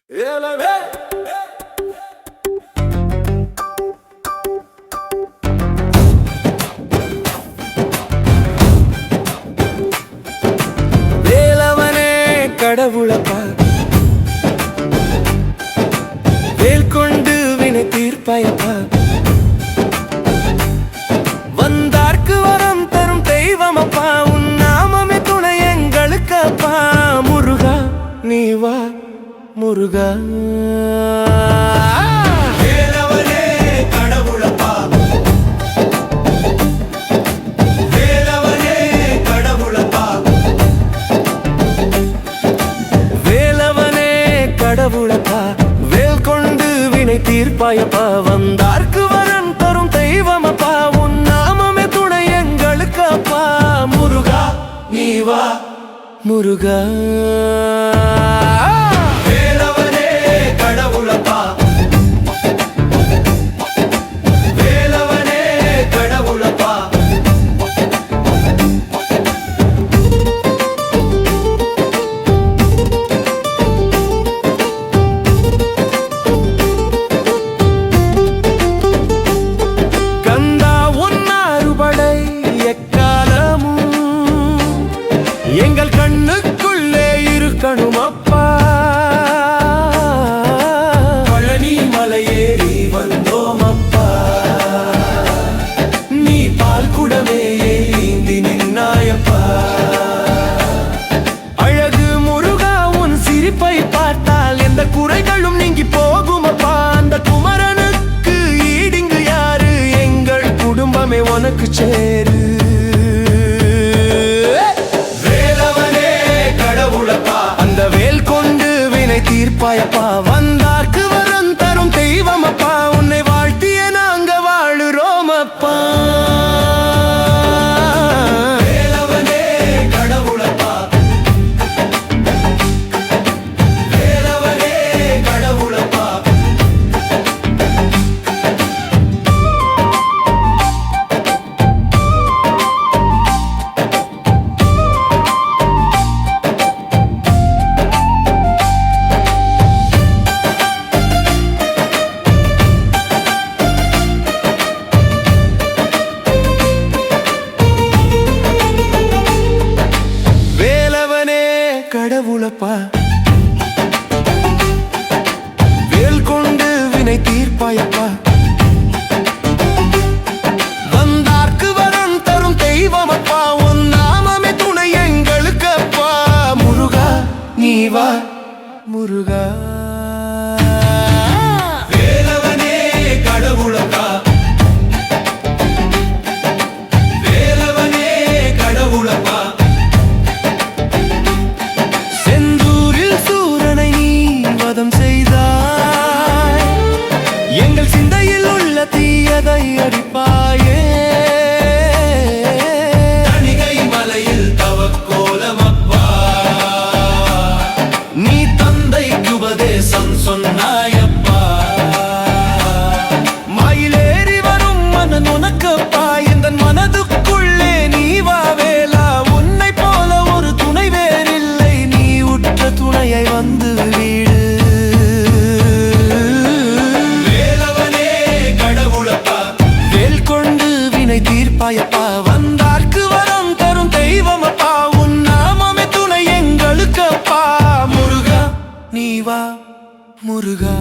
வேலவனே கடவுளப்பா, வேல் கொண்டு வினை தீர்ப்பாயப்பா. வந்தார்க்கு வரம் தரும் தெய்வமப்பா, உன் நாமமே துணை எங்களுக்கப்பா. முருகா நீ வா முருகா. வேலவனே கடவுளப்பா, வேலவனே கடவுளப்பா. வேலவனே கடவுளப்பா, வேல் கொண்டு வினை தீர்ப்பாயப்பா. வந்தார்க்கு வரம் தரும் தெய்வமப்பா, உன் நாமமே துணை எங்களுக்கப்பா. முருகா நீ வா முருகா. வேலவனே கடவுளப்பா, வேலவனே கடவுளப்பா. கந்தா உன் அறுபடை எக்காலமும் எங்கள் கண்ணுக்குள்ளே இருக்கணும் அப்பா. பழனி மலையேறி வந்தோம் அப்பா, நீ பால் குடமே ஏந்தி நின்னாயப்பா. அழகு முருகா உன் சிரிப்பை பார்த்தால் எந்த குறைகளும் நீங்கி போகும் அப்பா. அந்த குமரனுக்கு ஈடிங்கு யாரு, எங்கள் குடும்பமே உனக்கு சேரு. வேலவனே கடவுளப்பா, அந்த வேல் கொண்டு வினை தீர்ப்பாயப்பா. வந்தார்க்கு வரம் தரும் தெய்வமப்பா, உன்னை வாழ்த்திய நாங்க வாழுறோம் அப்பா. வேலவனே கடவுளப்பா, வேலவனே கடவுளப்பா. வேலவனே கடவுளப்பா, வேல் கொண்டு வினை தீர்ப்பாயப்பா. வந்தார்க்கு வரம் தரும் தெய்வமப்பா, உன் நாமமே துணை எங்களுக்கப்பா. முருகா நீ வா முருகா. வேலவனே கடவுளப்பா, வேலவனே கடவுளப்பா. செந்தூரில் சூரனை நீ வதம் செய்தாய், எங்கள் சிந்தையில் உள்ள தீயதை அடிப்பாயே. தணிகை மலையில் தவக்கோலமப்பா, நீ தந்தைக்கு உபதேசம் சொன்னாயப்பா. மயிலேறி வரும் மனன் உனக்கப்பா, எந்த மனதுக்குள்ளே நீ வா வேலா. உன்னை போல ஒரு துணை வேறில்லை, நீ உற்ற துணையை வந்து வீடு. வேலவனே கடவுளப்பா, வேல் கொண்டு வினை தீர்ப்பாயப்பா. வந்தார்க்கு வரம் தரும் தெய்வமப்பா, உன் நாமமே துணை எங்களுக்கப்பா. முருகா நீ வா முருகா.